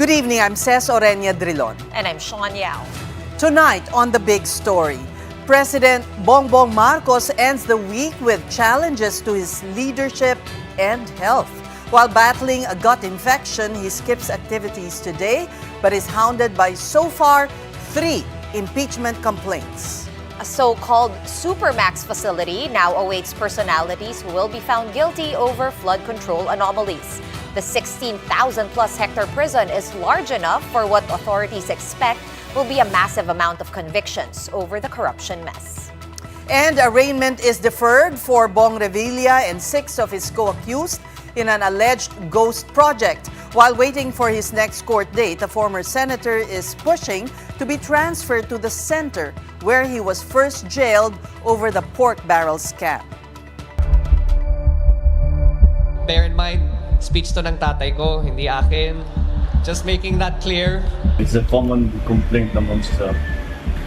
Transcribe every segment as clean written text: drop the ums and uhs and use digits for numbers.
Good evening, I'm Ces Orenia Drilon. And I'm Sean Yao. Tonight on The Big Story, President Bongbong Marcos ends the week with challenges to his leadership and health. While battling a gut infection, he skips activities today but is hounded by so far 3 impeachment complaints. A so-called Supermax facility now awaits personalities who will be found guilty over flood control anomalies. The 16,000-plus hectare prison is large enough for what authorities expect will be a massive amount of convictions over the corruption mess. And arraignment is deferred for Bong Revilla and 6 of his co-accused in an alleged ghost project. While waiting for his next court date, the former senator is pushing to be transferred to the center where he was first jailed over the pork barrel scam. Bear in mind, speech to ng tatay ko, hindi akin. Just making that clear. It's a common complaint amongst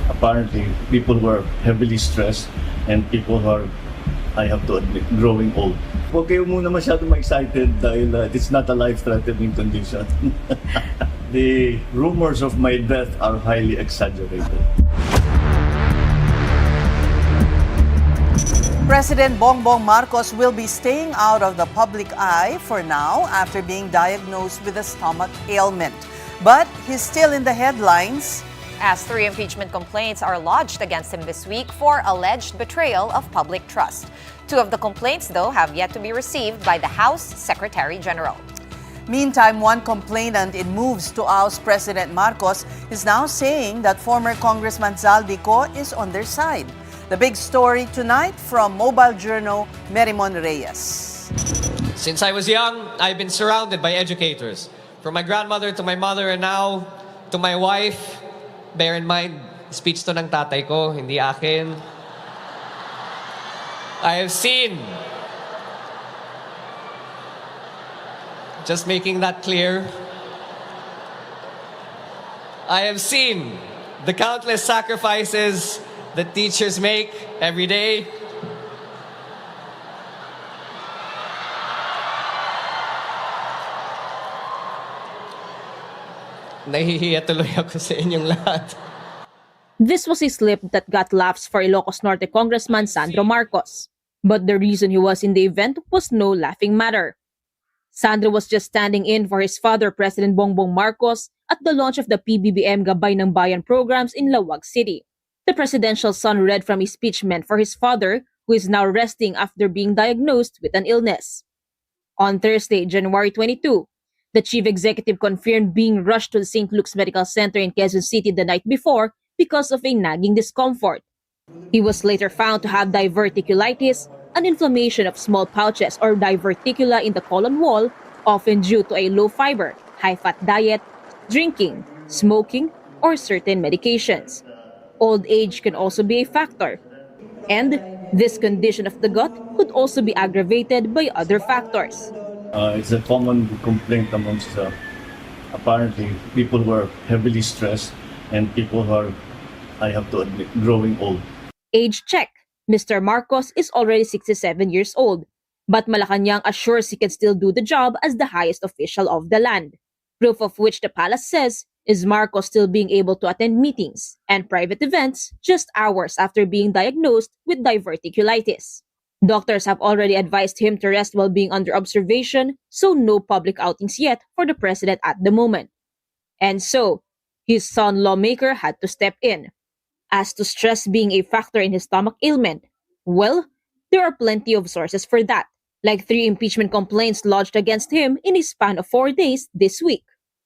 apparently people who are heavily stressed and people who are, I have to admit, growing old. Huwag kayo muna masyadong excited dahil it's not a life-threatening condition. The rumors of my death are highly exaggerated. President Bongbong Marcos will be staying out of the public eye for now after being diagnosed with a stomach ailment. But he's still in the headlines as 3 impeachment complaints are lodged against him this week for alleged betrayal of public trust. 2 of the complaints, though, have yet to be received by the House Secretary General. Meantime, one complainant in moves to oust President Marcos is now saying that former Congressman Zaldico is on their side. The big story tonight from Mobile Journal, Merimon Reyes. Since I was young, I've been surrounded by educators. From my grandmother to my mother and now to my wife. Bear in mind, speech to ng tatay ko, hindi akin. I have seen, just making that clear, I have seen the countless sacrifices that teachers make every day. Nahihiya tuloy ako sa inyong lahat. This was a slip that got laughs for Ilocos Norte Congressman Sandro Marcos. But the reason he was in the event was no laughing matter. Sandro was just standing in for his father, President Bongbong Marcos, at the launch of the PBBM Gabay ng Bayan programs in Lawag City. The presidential son read from his speech meant for his father, who is now resting after being diagnosed with an illness. On Thursday, January 22, the chief executive confirmed being rushed to the St. Luke's Medical Center in Quezon City the night before because of a nagging discomfort. He was later found to have diverticulitis, an inflammation of small pouches or diverticula in the colon wall, often due to a low-fiber, high-fat diet, drinking, smoking, or certain medications. Old age can also be a factor. And this condition of the gut could also be aggravated by other factors. It's a common complaint amongst apparently people who are heavily stressed and people who are, I have to admit, growing old. Age check. Mr. Marcos is already 67 years old, but Malacanang assures he can still do the job as the highest official of the land. Proof of which the palace says is Marcos still being able to attend meetings and private events just hours after being diagnosed with diverticulitis. Doctors have already advised him to rest while being under observation, so no public outings yet for the president at the moment. And so, his son lawmaker had to step in. As to stress being a factor in his stomach ailment, well, there are plenty of sources for that, like 3 impeachment complaints lodged against him in a span of 4 days this week.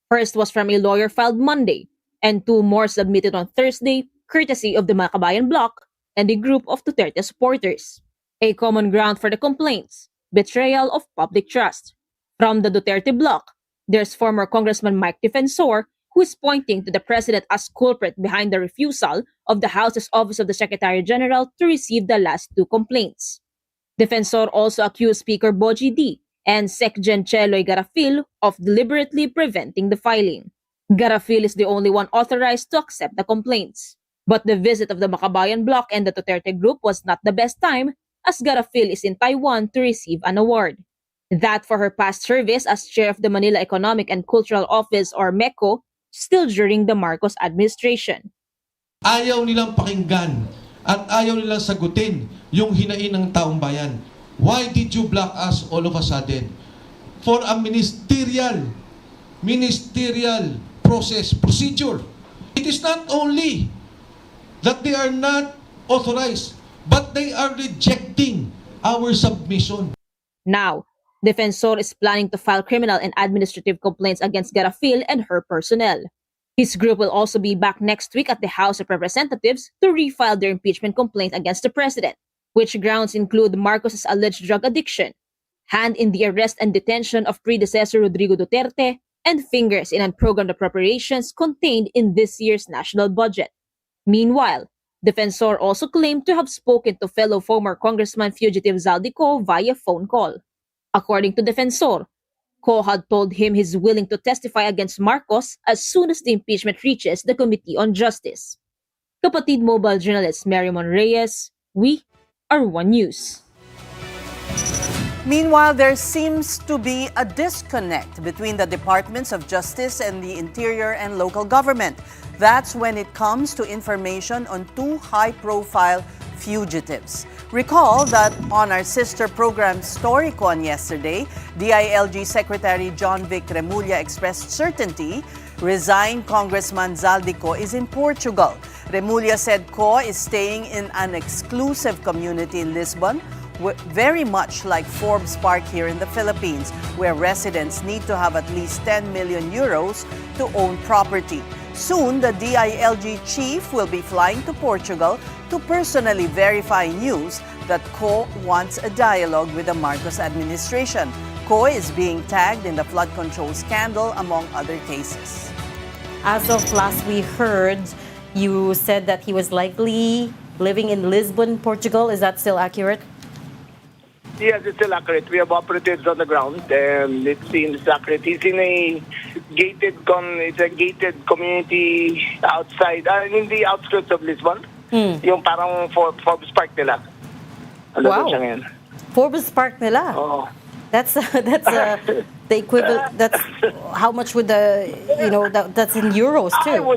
First was from a lawyer filed Monday, and 2 more submitted on Thursday, courtesy of the Makabayan Bloc and a group of Duterte supporters. A common ground for the complaints, betrayal of public trust. From the Duterte Bloc, there's former Congressman Mike Defensor, who is pointing to the president as culprit behind the refusal of the House's Office of the Secretary General to receive the last 2 complaints. Defensor also accused Speaker Boji D. and Secgen Cheloy Garafil of deliberately preventing the filing. Garafil is the only one authorized to accept the complaints. But the visit of the Makabayan Bloc and the Duterte Group was not the best time, as Garafil is in Taiwan to receive an award. That for her past service as chair of the Manila Economic and Cultural Office or MECO, still during the Marcos administration. Ayaw nilang pakinggan at ayaw nilang sagutin yung hinain ng taong bayan. Why did you block us all of a sudden? For a ministerial procedure. It is not only that they are not authorized, but they are rejecting our submission. Now, Defensor is planning to file criminal and administrative complaints against Garafil and her personnel. His group will also be back next week at the House of Representatives to refile their impeachment complaint against the president, which grounds include Marcos's alleged drug addiction, hand in the arrest and detention of predecessor Rodrigo Duterte, and fingers in unprogrammed appropriations contained in this year's national budget. Meanwhile, Defensor also claimed to have spoken to fellow former Congressman fugitive Zaldico via phone call. According to Defensor, Ko had told him he's willing to testify against Marcos as soon as the impeachment reaches the Committee on Justice. Kapatid Mobile journalist Marymon Reyes, we are One News. Meanwhile, there seems to be a disconnect between the Departments of Justice and the Interior and local government. That's when it comes to information on two high-profile fugitives. Recall that on our sister program StoryCon yesterday, DILG Secretary John Vic Remulla expressed certainty resigned Congressman Zaldico is in Portugal. Remulla said Co is staying in an exclusive community in Lisbon, very much like Forbes Park here in the Philippines, where residents need to have at least 10 million euros to own property. Soon, the DILG chief will be flying to Portugal to personally verify news that Co wants a dialogue with the Marcos administration. Co is being tagged in the flood control scandal, among other cases. As of last we heard, you said that he was likely living in Lisbon, Portugal. Is that still accurate? Yes, it's still accurate. We have operatives on the ground, and it seems accurate. He's in a gated community outside, in the outskirts of Lisbon. Yung parang Forbes Park nila. Wow. Siya ngayon. Forbes Park nila. Oh. That's the equivalent. That's how much would that's in euros too.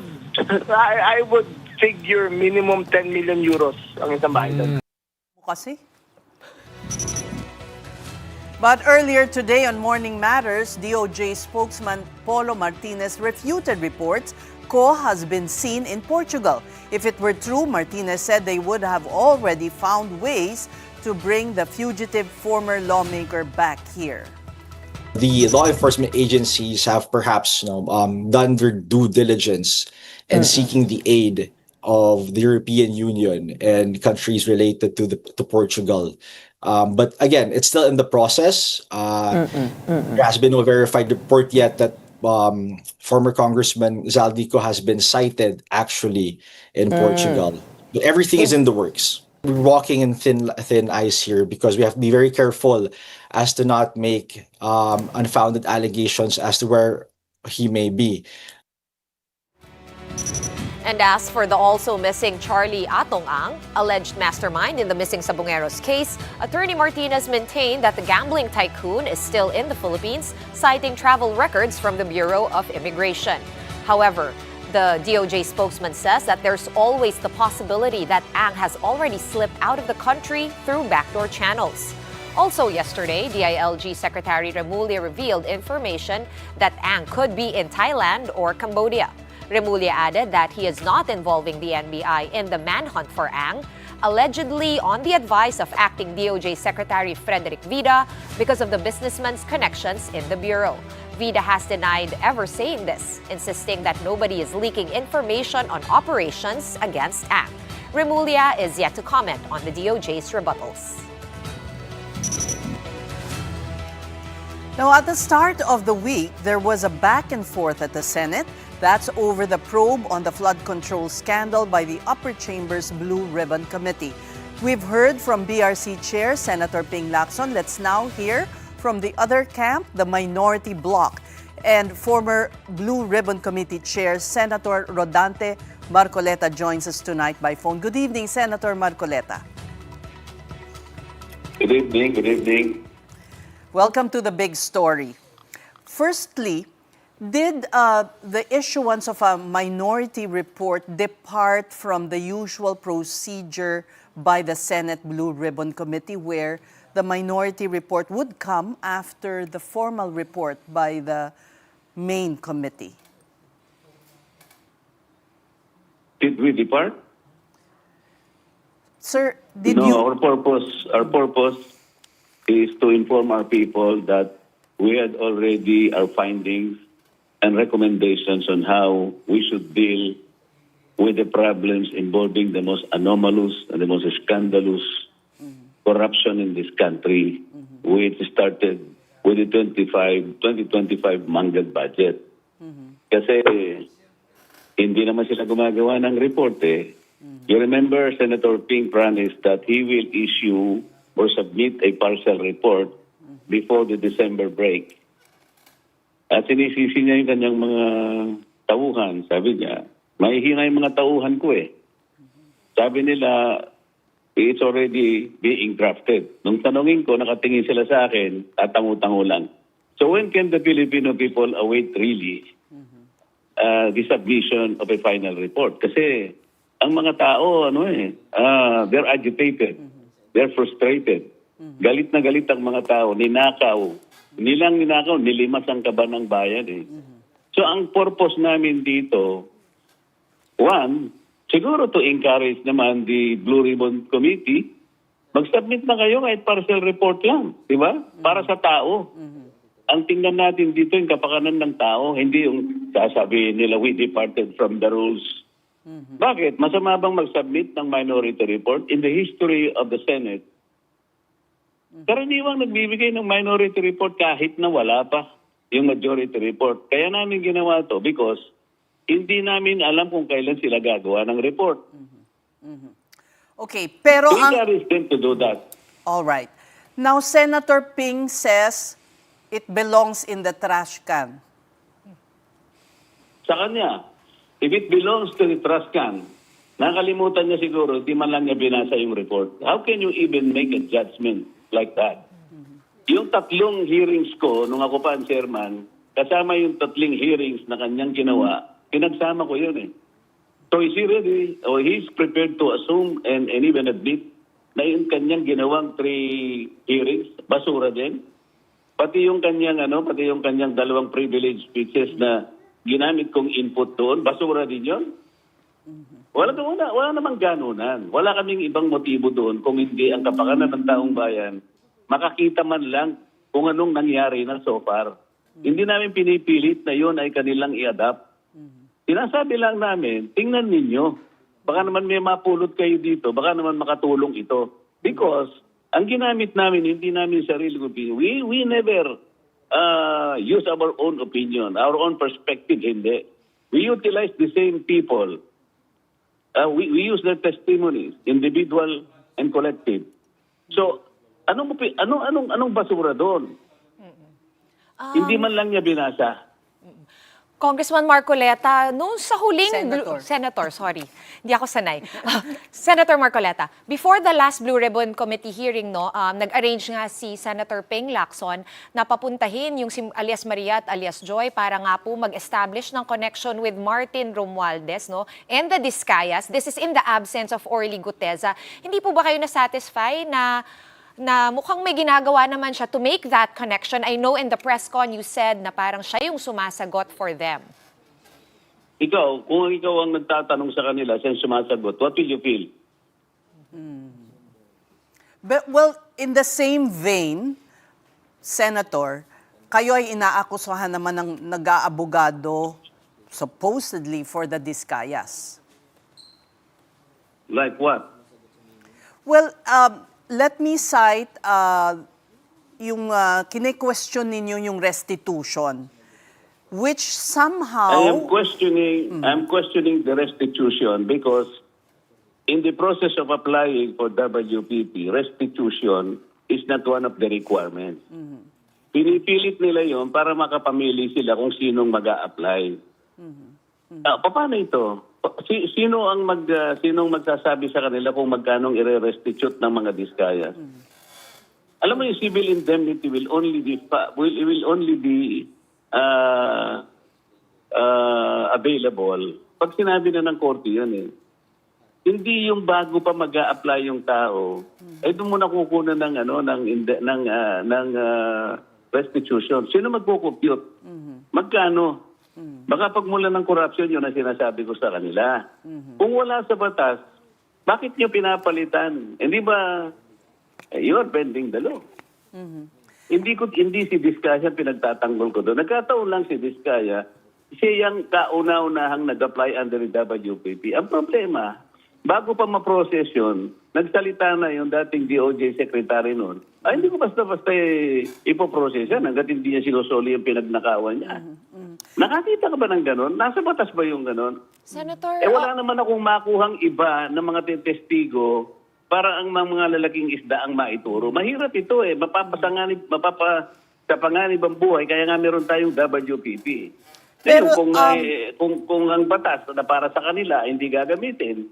I would figure minimum 10 million euros ang isang bahay doon. Kasi? But earlier today on Morning Matters, DOJ spokesman Polo Martinez refuted reports Co has been seen in Portugal. If it were true, Martinez said they would have already found ways to bring the fugitive former lawmaker back here. The law enforcement agencies have perhaps done their due diligence in seeking the aid of the European Union and countries related to Portugal. But again, it's still in the process. There has been no verified report yet that former Congressman Zaldico has been cited actually in Portugal. But everything is in the works. We're walking in thin ice here because we have to be very careful as to not make unfounded allegations as to where he may be. And as for the also missing Charlie Atong Ang, alleged mastermind in the missing Sabongeros case, Attorney Martinez maintained that the gambling tycoon is still in the Philippines, citing travel records from the Bureau of Immigration. However, the DOJ spokesman says that there's always the possibility that Ang has already slipped out of the country through backdoor channels. Also yesterday, DILG Secretary Remulla revealed information that Ang could be in Thailand or Cambodia. Remulla added that he is not involving the NBI in the manhunt for Ang, allegedly on the advice of acting DOJ Secretary Frederick Vida because of the businessman's connections in the Bureau. Vida has denied ever saying this, insisting that nobody is leaking information on operations against Ang. Remulla is yet to comment on the DOJ's rebuttals. Now, at the start of the week, there was a back and forth at the Senate. That's over the probe on the flood control scandal by the Upper Chamber's Blue Ribbon Committee. We've heard from BRC Chair Senator Ping Lacson. Let's now hear from the other camp, the minority bloc, and former Blue Ribbon Committee Chair Senator Rodante Marcoleta joins us tonight by phone. Good evening, Senator Marcoleta. Good evening, good evening. Welcome to the big story. Firstly, did the issuance of a minority report depart from the usual procedure by the Senate Blue Ribbon Committee, where the minority report would come after the formal report by the main committee? Did we depart? Sir, did No, you... our purpose is to inform our people that we had already our findings and recommendations on how we should deal with the problems involving the most anomalous and the most scandalous corruption in this country, which started with the 2025 mangled budget. Kasi hindi naman sila gumagawa ng report eh. You remember Senator Ping promised that he will issue or submit a partial report before the December break. At sinisisi niya yung kanyang mga tauhan. Sabi niya, mahihina yung mga tauhan ko eh. Sabi nila, it's already being drafted. Nung tanongin ko, nakatingin sila sa akin, tatango-tango lang. So when can the Filipino people await really the submission of a final report? Kasi ang mga tao, they're agitated. They're frustrated. Galit na galit ang mga tao. Ninakaw. Hindi lang ninakaw, nilimas ang kaba ng bayan eh. So ang purpose namin dito, one, siguro to encourage naman the Blue Ribbon Committee, mag-submit na kayo kahit partial report lang. Di ba? Para sa tao. Ang tingnan natin dito yung kapakanan ng tao, hindi yung sasabihin nila, we departed from the rules. Bakit? Masama bang mag-submit ng minority report? In the history of the Senate, karaniwang nagbibigay ng minority report kahit na wala pa yung majority report. Kaya namin ginawa to because hindi namin alam kung kailan sila gagawa ng report. Okay, pero We encourage them to do that. All right. Now, Senator Ping says it belongs in the trash can. Sa kanya, if it belongs to the trash can, nakalimutan niya siguro, di man lang niya binasa yung report. How can you even make a judgment like that? Yung tatlong hearings ko, nung ako pa ang chairman, kasama yung tatlong hearings na kanyang ginawa, pinagsama ko yun eh. So is he ready, or he's prepared to assume and even admit na yung kanyang ginawang 3 hearings, basura din? Pati yung kanyang dalawang privilege speeches na ginamit kong input doon, basura din yun? Wala namang ganunan. Wala kaming ibang motibo doon kung hindi ang kapakanan ng taong bayan makakita man lang kung anong nangyari na so far. Hindi namin pinipilit na yun ay kanilang i-adapt. Sinasabi lang namin, tingnan ninyo. Baka naman may mapulot kayo dito, baka naman makatulong ito. Because ang ginamit namin, hindi namin sarili opinion. We never use our own opinion, our own perspective, hindi. We utilize the same people. We use their testimonies, individual and collective. So, anong basura doon? Hindi man lang niya binasa. Congressman Marcoleta, no sa huling... Senator, sorry. Hindi ako sanay. Senator Marcoleta, before the last Blue Ribbon Committee hearing, nag-arrange nga si Senator Ping Lacson na papuntahin yung si alias Maria at alias Joy para nga po mag-establish ng connection with Martin Romualdez, and the Discayas. This is in the absence of Orly Guteza. Hindi po ba kayo na-satisfy na mukhang may ginagawa naman siya to make that connection? I know in the press con you said na parang siya yung sumasagot for them. Ikaw, kung ikaw ang nagtatanong sa kanila, siya sumasagot, what will you feel? But, well, in the same vein, Senator, kayo ay inaakusahan naman ng nag-aabogado supposedly for the Discayas. Like what? Well, let me cite yung kine-question ninyo yung restitution, which somehow... I'm questioning the restitution because in the process of applying for WPP, restitution is not one of the requirements. Pinipilit nila yon para makapamili sila kung sinong mag-a-apply. Paano ito? Sinong magsasabi sa kanila kung magkanong i-restitute ng mga Discayas? Alam mo, yung civil indemnity will only be available pag sinabi na ng korte yun eh. Hindi yung bago pa mag-a-apply yung tao, ay doon mo na kukunan ng restitution. Sino magko-compute? Magkano? Baka pagmula ng corruption yun ang sinasabi ko sa kanila. Kung wala sa batas, bakit nyo pinapalitan? Hindi ba you are bending the law? Hindi si Diskaya pinagtatanggol ko doon. Nagkataon lang si Diskaya, siya yung kauna-unahang nag-apply under the WPP. Ang problema, bago pa ma-process yun, nagsalita na yung dating DOJ secretary noon. Ay, hindi ko basta-basta ipoprocess yan hanggat hindi niya sinusoli yung pinagnakawan niya. Nakakita ka ba ng ganon? Nasa batas ba yung ganon? Senator, Wala naman akong makuhang iba ng mga testigo para ang mga lalaking isda ang maituro. Mahirap ito eh. Mapapasapanganib ang buhay. Kaya nga meron tayong WPP. Pero, Kung ang batas na para sa kanila hindi gagamitin,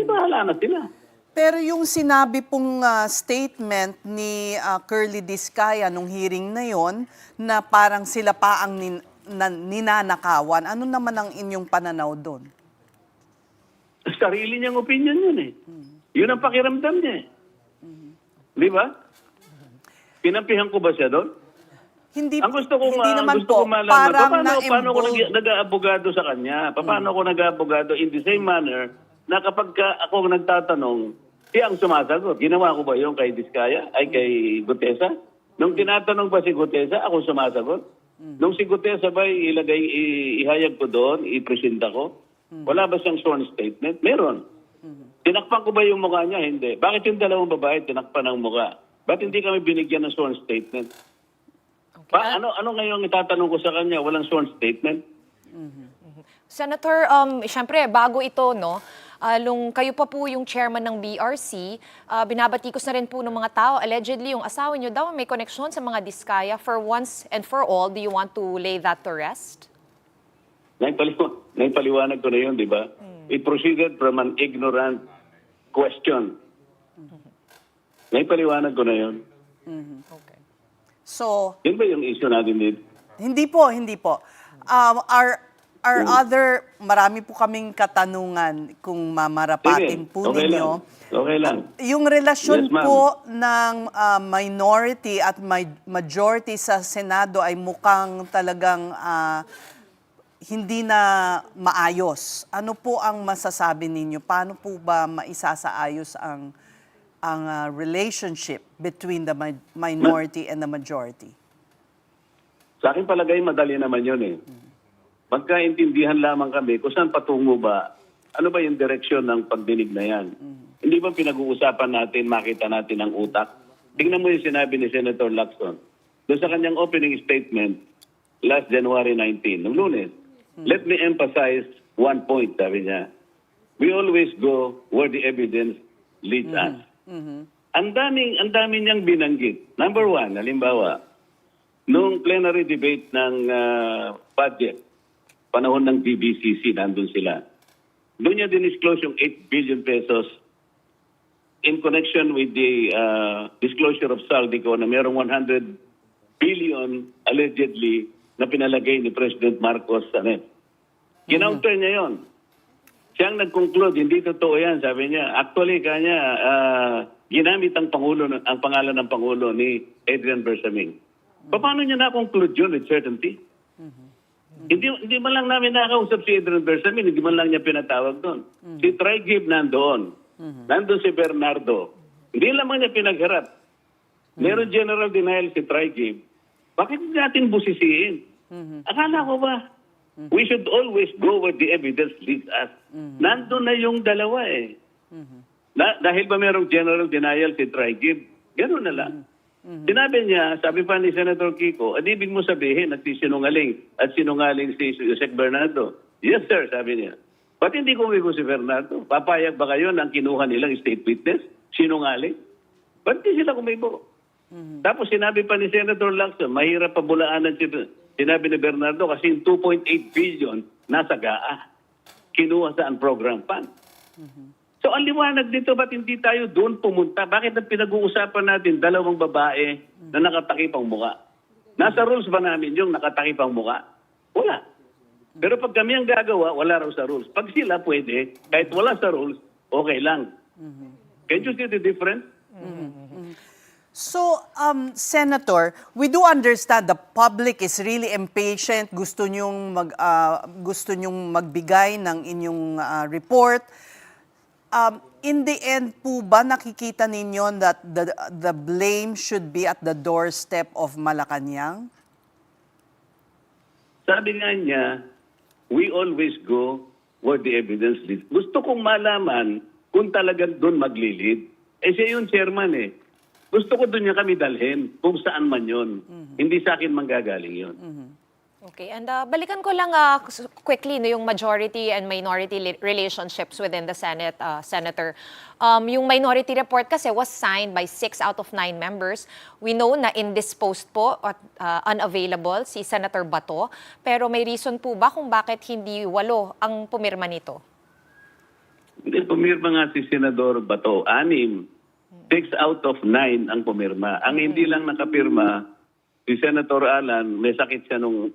bahala na sila. Pero yung sinabi pong statement ni Curly Diskaya nung hearing na yon na parang sila pa ang ninanakawan, ano naman ang inyong pananaw doon? Sarili niyang opinion yun eh. Yun ang pakiramdam niya eh. Di ba? Pinampihan ko ba siya doon? Hindi, Ang gusto ko hindi naman gusto po. ko malaman, Parang paano ko nag-aabogado sa kanya? Paano ko nag-aabogado in the same manner na kapag ako nagtatanong, siya ang sumasagot. Ginawa ko ba yung kay Diskaya? Ay kay Gutesa? Nung tinatanong ba si Gutesa, ako sumasagot? Nung si Gutesa ba ihayag ko doon, ipresenta ko? Wala ba siyang sworn statement? Meron. Tinakpan ko ba yung mukha niya? Hindi. Bakit yung dalawang babae tinakpan ang mukha? Ba't hindi kami binigyan ng sworn statement? Ano ngayon itatanong ko sa kanya? Walang sworn statement? Senator, syempre, bago ito, no, kayo pa po yung chairman ng BRC, binabatikos na rin po ng mga tao. Allegedly, yung asawa nyo daw may koneksyon sa mga Diskaya. For once and for all, do you want to lay that to rest? Naipaliwanag ko na yun, di ba? It proceeded from an ignorant question. Naipaliwanag ko na yun. Okay. So, Yun ba yung issue natin dito? hindi po. Our other, marami po kaming katanungan kung mamarapatin po Okay ninyo. Okay lang. Yung relasyon Yes, ma'am. po ng minority at majority sa Senado ay mukhang talagang hindi na maayos. Ano po ang masasabi ninyo? Paano po ba maisasaayos ang relationship between the minority and the majority? Sa akin palagay, madali naman yun eh. Magkaintindihan lamang kami kung saan patungo ba, ano ba yung direksyon ng pagdinig na yan. Hindi ba pinag-uusapan natin, makita natin ang utak? Tingnan mo yung sinabi ni Senator Lacson. Doon sa kanyang opening statement, last January 19, noong Lunes, let me emphasize one point, sabi niya. We always go where the evidence leads us. Ang daming niyang binanggit. Number one, halimbawa, nung plenary debate ng budget, panahon ng DBCC, nandun sila. Doon niya dinisclose yung 8 billion pesos in connection with the disclosure of Saldico na mayroong 100 billion allegedly na pinalagay ni President Marcos sa net. Kinounter niya yon. Siyang nag-conclude, hindi totoo yan, sabi niya. Actually, kanya, ginamit ang pangalan ng Pangulo ni Adrian Bersamin. Paano niya na-conclude yun with certainty? Hindi man lang namin nakausap si Adrian Bersamin, hindi man lang niya pinatawag doon. Si Trigib nandoon. Nandun si Bernardo. Hindi lamang niya pinagharap. Meron general denial si Trigib. Bakit natin busisiin? Akala ko ba, we should always go where the evidence leads us. Nandun na yung dalawa eh. Dahil ba merong general denial si Trigib? Gano'n na lang. Sinabi niya, sabi pa ni Senator Kiko, ibig mo sabihin nagsisinungaling at sinungaling si Yusek Bernardo. Yes sir, sabi niya. Ba't hindi kumigo si Bernardo? Papayag ba kayo ng kinuha nilang state witness? Sinungaling? Ba't hindi sila kumigo? Tapos sinabi pa ni Senator Lacson, mahirap pabulaanan sinabi ni Bernardo kasi yung 2.8 billion nasa GAA. Kinuha sa program fund. So So ang liwanag dito, ba't hindi tayo doon pumunta? Bakit ang pinag-uusapan natin dalawang babae na nakatakip ang muka? Nasa rules ba namin yung nakatakip ang muka? Wala. Pero pag kami ang gagawa, wala raw sa rules. Pag sila pwede, kahit wala sa rules, okay lang. Can you see the difference? So, Senator, we do understand the public is really impatient. Gusto nyong magbigay ng inyong report. In the end po ba nakikita ninyo that the blame should be at the doorstep of Malacanang? Sabi nga niya, we always go where the evidence leads. Gusto kong malaman kung talagang doon maglilid. Siya yung chairman eh. Gusto ko doon niya kami dalhin, kung saan man yun. Hindi sa akin manggagaling yun. Okay, and balikan ko lang quickly no, yung majority and minority relationships within the Senate, Senator. Yung minority report kasi was signed by 6 out of 9 members. We know na indisposed po at unavailable si Senator Bato. Pero may reason po ba kung bakit hindi 8 ang pumirma nito? Hindi, pumirma nga si Senador Bato, 6. 6 out of 9 ang pumirma. Ang hindi lang nakapirma, si Senator Alan, may sakit siya nung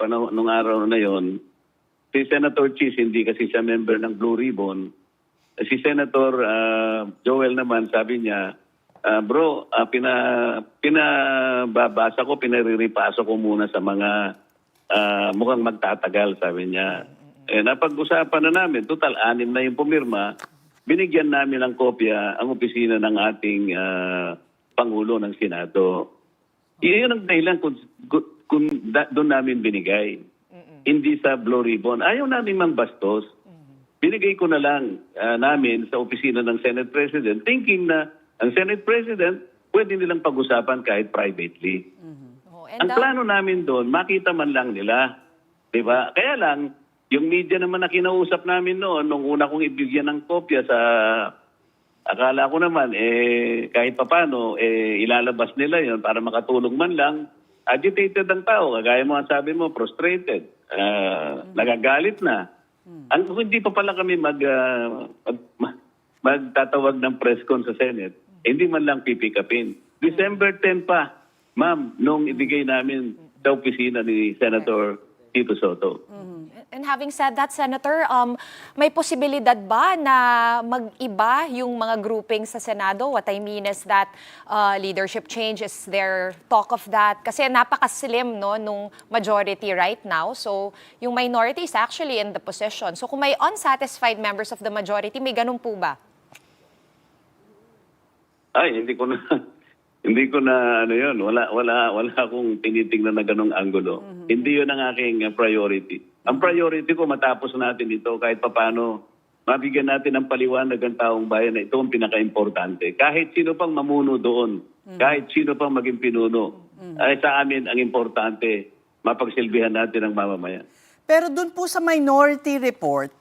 araw na yon. Si Senator Cheese, hindi kasi siya member ng Blue Ribbon. Si Senator Joel naman, sabi niya, bro, pinababasa ko, pinariripaso ko muna sa mga mukhang magtatagal, sabi niya. Napag-usapan na namin, total 6 na yung pumirma. Binigyan namin ng kopya ang opisina ng ating Pangulo ng Senado. Iyon ang dahilan kung doon namin binigay. Hindi sa Blue Ribbon. Ayaw namin mangbastos. Binigay ko na lang namin sa opisina ng Senate President thinking na ang Senate President pwede nilang pag-usapan kahit privately. Ang plano namin doon, makita man lang nila. Diba? Kaya lang, yung media naman na kinausap namin noon, nung una kong ibigyan ng kopya sa, akala ko naman, kahit papano, ilalabas nila yon para makatulong man lang. Agitated ang tao, kagaya mo ang sabi mo, frustrated, nagagalit na. Kung hindi pa pala kami magtatawag ng press con sa Senate, hindi man lang pipikapin. December 10 pa, ma'am, nung ibigay namin sa opisina ni Senator Tito Soto. And having said that, Senator, may posibilidad ba na mag-iba yung mga grouping sa Senado? What I mean is that leadership change, is there talk of that? Kasi napaka-slim no, nung majority right now. So yung minority is actually in the position. So kung may unsatisfied members of the majority, may ganun po ba? Ay, hindi ko na ano yun. Wala akong tinitingnan na ganong anggulo. Hindi yun ang aking priority. Ang priority ko, matapos natin ito kahit papano, mabigyan natin ng paliwanag ang taong bayan na ito ang pinaka-importante. Kahit sino pang mamuno doon, kahit sino pang maging pinuno, ay sa amin ang importante, mapagsilbihan natin ang mamamayan. Pero dun po sa minority report,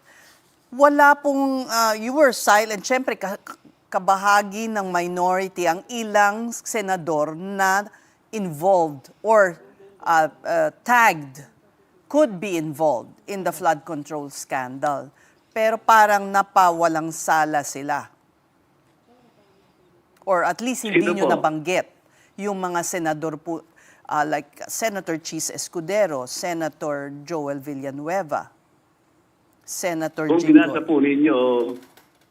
wala pong, you were silent. Siyempre, kabahagi ng minority ang ilang senador na involved or tagged, could be involved in the flood control scandal. Pero parang napawalang sala sila. Or at least hindi nyo nabanggit yung mga senador po, like Senator Cheese Escudero, Senator Joel Villanueva, Senator Jingo.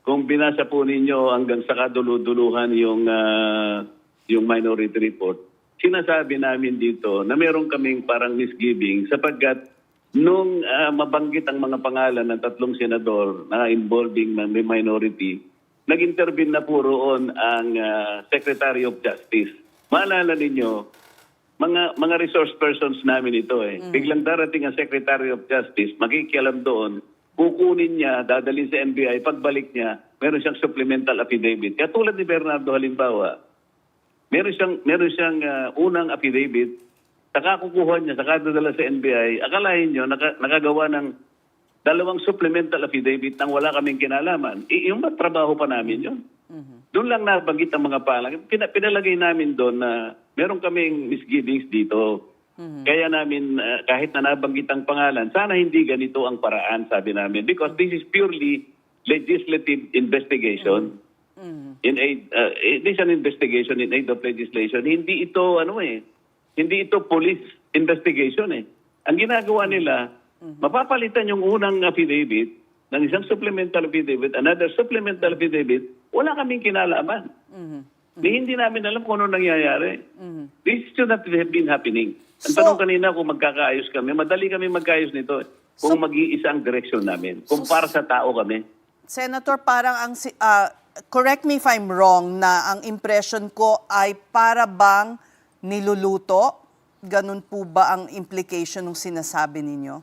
Kung binasa po ninyo hanggang sa kaduluduluhan yung minority report, sinasabi namin dito na meron kaming parang misgiving sapagkat nung mabanggit ang mga pangalan ng 3 senador na involving ng minority, nag-intervene na po roon ang Secretary of Justice. Maalala ninyo, mga resource persons namin ito eh. Biglang darating ang Secretary of Justice, makikialam doon, kukunin niya, dadalhin sa NBI, pagbalik niya, meron siyang supplemental affidavit. Kaya tulad ni Bernardo halimbawa, meron siyang unang affidavit, saka kukuha niya, saka dadala sa NBI, akalain niyo, nakagawa ng 2 supplemental affidavit nang wala kaming kinalaman. Yung trabaho pa namin yun. Doon lang nabanggit ang mga palang. Pinalagay namin doon na meron kaming misgivings dito. Kaya namin, kahit na nabanggit ang pangalan, sana hindi ganito ang paraan, sabi namin. Because this is purely legislative investigation in aid, it is an investigation in aid of legislation. Hindi ito, hindi ito police investigation eh. Ang ginagawa nila, mapapalitan yung unang affidavit ng isang supplemental affidavit, another supplemental affidavit, wala kaming kinalaman. Hindi namin alam kung ano nangyayari. This should not have been happening. Ang tanong kanina kung magkakaayos kami, madali kami magkaayos nito. Kung mag-iisa ang direksyon namin. Kung para sa tao kami. Senator, parang ang correct me if I'm wrong, na ang impression ko ay para bang niluluto? Ganun po ba ang implication ng sinasabi ninyo?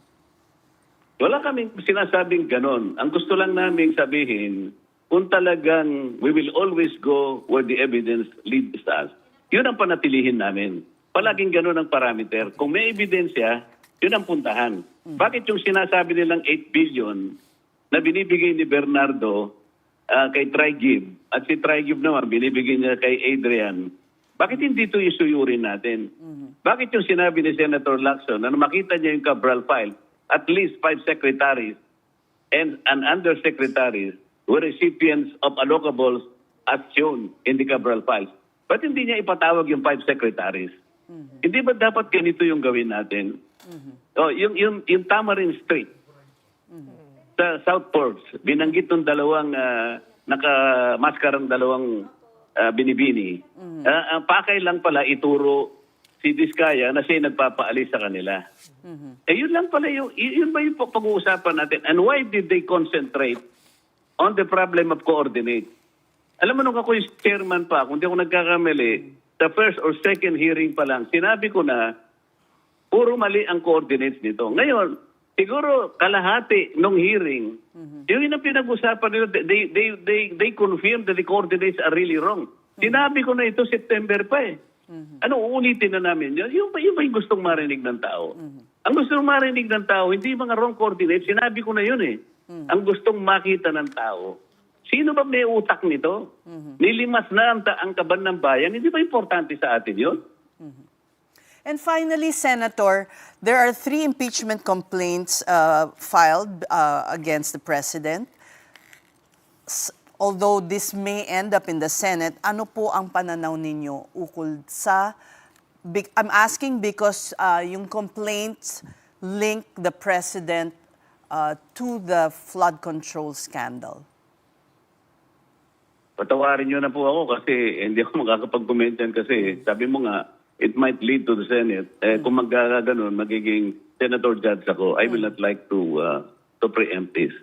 Wala kaming sinasabing ganon. Ang gusto lang namin sabihin, kung talagang we will always go where the evidence leads us, yun ang panatilihin namin. Palaging ganon ang parameter. Kung may ebidensya, yun ang puntahan. Bakit yung sinasabi nilang 8 billion na binibigay ni Bernardo kay Trigib, at si Trigib naman binibigay niya kay Adrian, bakit hindi ito isuyurin natin? Bakit yung sinabi ni Senator Lacson na makita niya yung Cabral file, at least 5 secretaries and an undersecretaries were recipients of allocables as shown in the Cabral files. Ba't hindi niya ipatawag yung 5 secretaries? Hindi ba dapat ganito yung gawin natin? Yung Tamarin Street sa South Ports, binanggit ng dalawang nakamaskarang dalawang binibini. Pakay lang pala ituro si Diskaya na siya nagpapaalis sa kanila. Yun lang pala yun ba yung pag-uusapan natin? And why did they concentrate on the problem of coordinate? Alam mo, nung ako yung chairman pa, kung di ako nagkakamali, the first or second hearing pa lang, sinabi ko na puro mali ang coordinates nito. Ngayon, siguro kalahati nung hearing, yun ang pinag-usapan nila, they confirmed that the coordinates are really wrong. Sinabi ko na ito September pa eh. Ano, uulitin na namin yun? Yung ba yung gustong marinig ng tao? Ang gustong marinig ng tao, hindi mga wrong coordinates, sinabi ko na yun eh. Ang gustong makita ng tao. Sino ba may utak nito? Nilimas na ang kaban ng bayan, hindi ba importante sa atin yun? And finally, Senator, there are 3 impeachment complaints filed against the President. Although this may end up in the Senate, ano po ang pananaw ninyo ukol sa... I'm asking because yung complaints link the President to the flood control scandal. Patawarin nyo na po ako kasi hindi ako makakapag-comment yan kasi sabi mo nga, it might lead to the Senate. Kung magkaganon, magiging senator judge ako, I will not like to preempt this.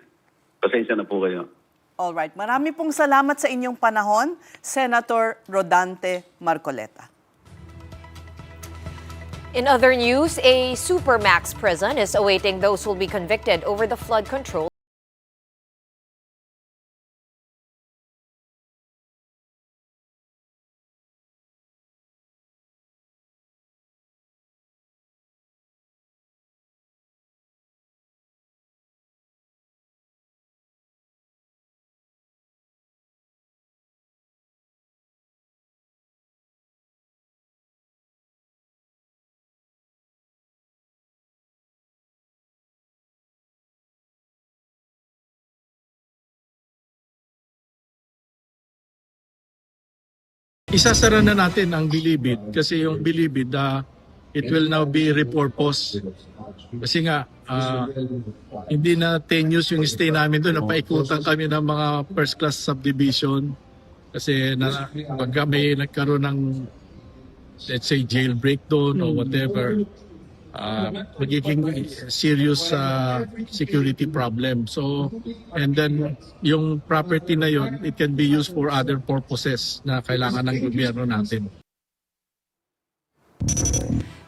Pasensya na po kayo. Alright, marami pong salamat sa inyong panahon, Senator Rodante Marcoleta. In other news, a supermax prison is awaiting those who will be convicted over the flood control. Isasara na natin ang Bilibid kasi yung Bilibid it will now be repurposed. Kasi nga hindi na 10 years yung stay namin doon, napaikutan kami ng mga first class subdivision kasi pagka may nagkaroon ng let's say jailbreak doon or whatever, magiging serious security problem. So, and then yung property na yon, it can be used for other purposes na kailangan ng gobyerno natin.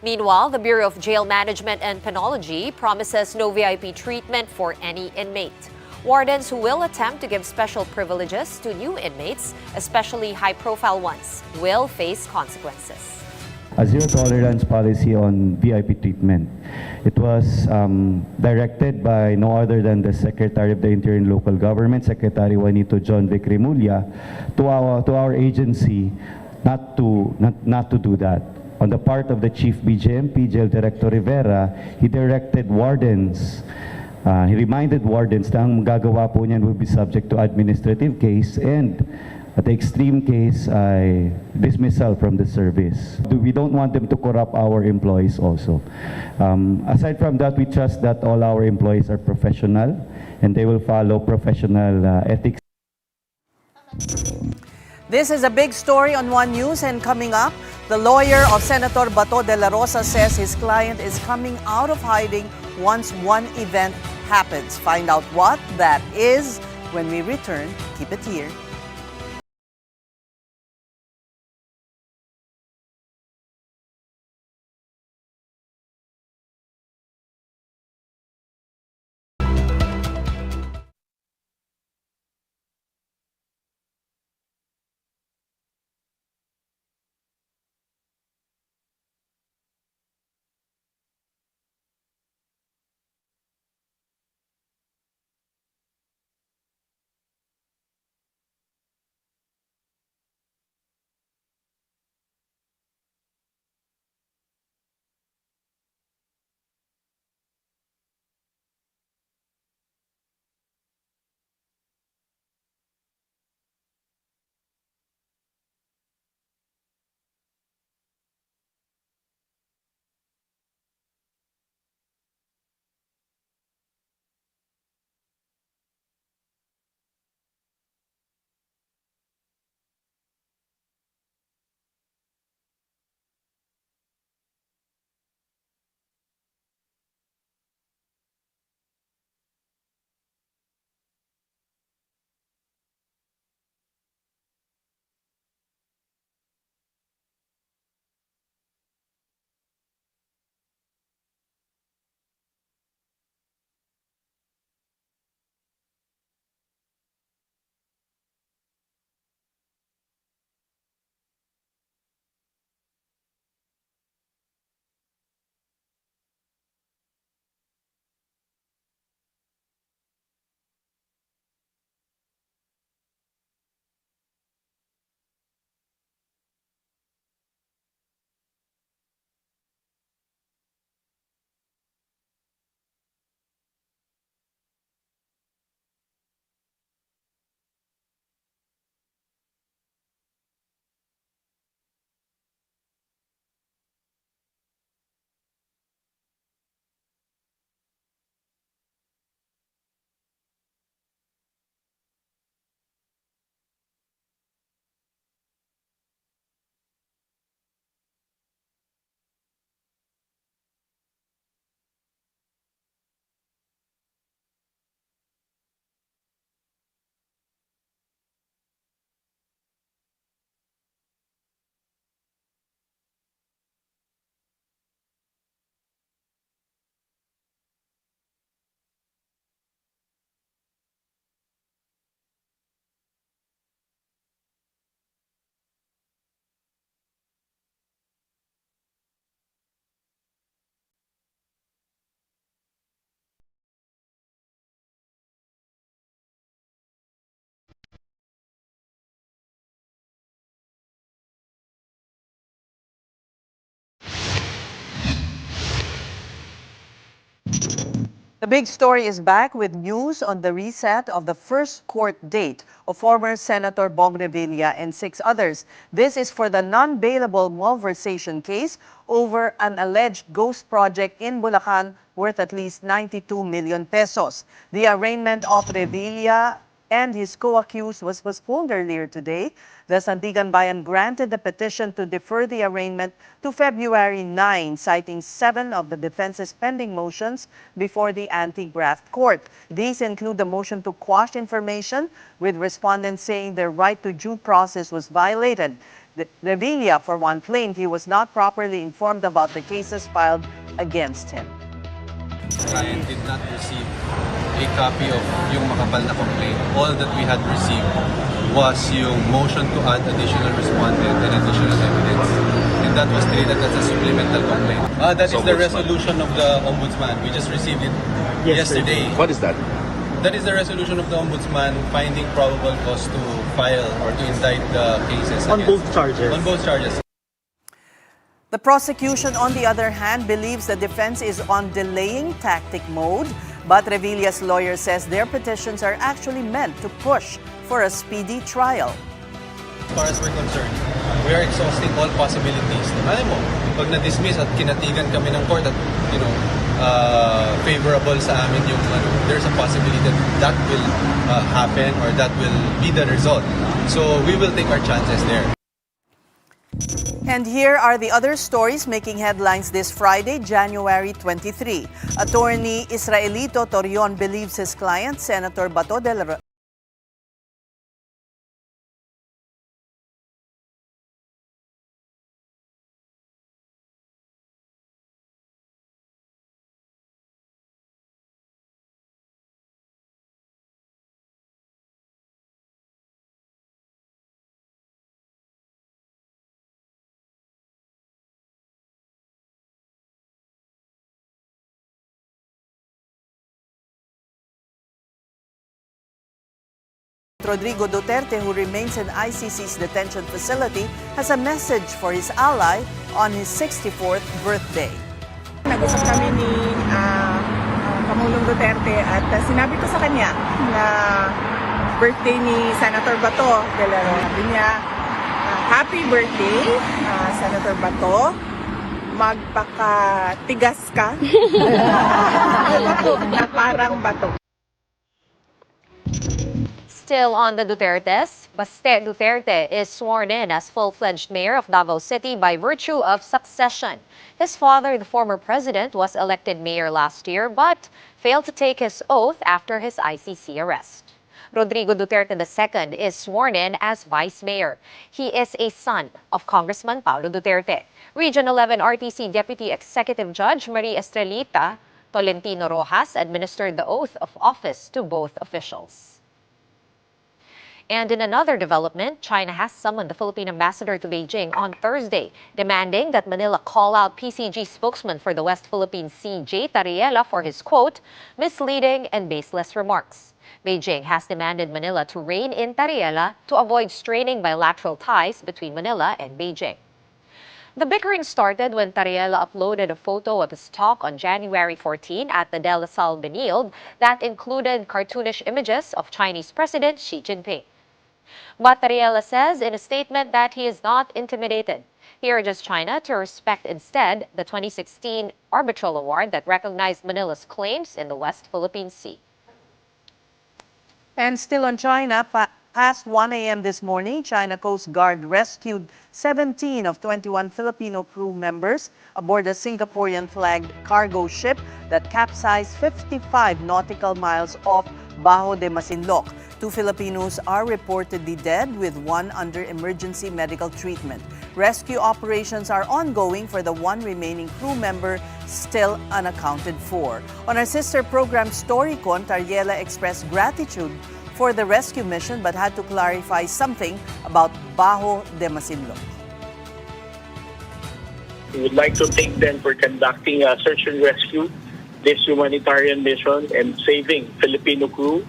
Meanwhile, the Bureau of Jail Management and Penology promises no VIP treatment for any inmate. Wardens who will attempt to give special privileges to new inmates, especially high-profile ones, will face consequences. A zero-tolerance policy on VIP treatment. It was directed by no other than the Secretary of the Interior and Local Government, Secretary Juanito John Vic Remulla, to our agency not to do that. On the part of the Chief BJMP, Jail Director Rivera, he directed wardens He reminded wardens na ang gagawa po niyan will be subject to administrative case and at the extreme case ay dismissal from the service. We don't want them to corrupt our employees also. Aside from that, we trust that all our employees are professional and they will follow professional ethics. This is a big story on One News, and coming up, the lawyer of Senator Bato de la Rosa says his client is coming out of hiding once one event happens. Find out what that is when we return. Keep it here. The big story is back with news on the reset of the first court date of former Senator Bong Revilla and 6 others. This is for the non-bailable malversation case over an alleged ghost project in Bulacan worth at least 92 million pesos. The arraignment of Revilla and his co-accused was postponed earlier today. The Sandigan Bayan granted the petition to defer the arraignment to February 9, citing 7 of the defense's pending motions before the anti-graft court. These include the motion to quash information, with respondents saying their right to due process was violated. Revilla, for one, claimed he was not properly informed about the cases filed against him. Client did not receive a copy of yung makapal na complaint. All that we had received was yung motion to add additional respondent and additional evidence. And that was treated as a supplemental complaint. That is the resolution of the Ombudsman. We just received it yesterday. What is that? That is the resolution of the Ombudsman finding probable cause to file or to indict the cases. On both charges? On both charges. The prosecution, on the other hand, believes the defense is on delaying tactic mode. But Revilla's lawyer says their petitions are actually meant to push for a speedy trial. As far as we're concerned, we are exhausting all possibilities. Alam mo, pag na-dismiss at kinatigan kami ng court at, favorable sa amin yung, there's a possibility that that will happen or that will be the result. So we will take our chances there. And here are the other stories making headlines this Friday, January 23. Attorney Israelito Torion believes his client, Senator Bato de la Rodrigo Duterte, who remains in ICC's detention facility, has a message for his ally on his 64th birthday. Nag-usap kami ni Pangulong Duterte at sinabi ko sa kanya na birthday ni Senator Bato. Sabi niya, happy birthday, Senator Bato. Magpakatigas ka. Na parang bato. Still on the Dutertes, Baste Duterte is sworn in as full-fledged mayor of Davao City by virtue of succession. His father, the former president, was elected mayor last year but failed to take his oath after his ICC arrest. Rodrigo Duterte II is sworn in as vice mayor. He is a son of Congressman Paulo Duterte. Region 11 RTC Deputy Executive Judge Marie Estrelita Tolentino Rojas administered the oath of office to both officials. And in another development, China has summoned the Philippine ambassador to Beijing on Thursday, demanding that Manila call out PCG spokesman for the West Philippine Sea, J. Tariela, for his, quote, misleading and baseless remarks. Beijing has demanded Manila to rein in Tariela to avoid straining bilateral ties between Manila and Beijing. The bickering started when Tariela uploaded a photo of his talk on January 14 at the De La Salle Benilde that included cartoonish images of Chinese President Xi Jinping. But Tariela says in a statement that he is not intimidated. He urges China to respect instead the 2016 arbitral award that recognized Manila's claims in the West Philippine Sea. And still on China, past 1 a.m. this morning, China Coast Guard rescued 17 of 21 Filipino crew members aboard a Singaporean-flagged cargo ship that capsized 55 nautical miles off Bajo de Masinloc. 2 Filipinos are reportedly dead, with 1 under emergency medical treatment. Rescue operations are ongoing for the 1 remaining crew member still unaccounted for. On our sister program Storycon, Tariela expressed gratitude for the rescue mission but had to clarify something about Bajo de Masinloc. We would like to thank them for conducting a search and rescue, this humanitarian mission, and saving Filipino crew.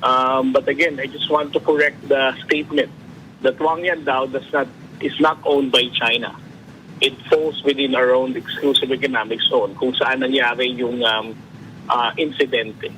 But again, I just want to correct the statement that Wang Yandao is not owned by China. It falls within our own exclusive economic zone kung saan nangyari yung incidente.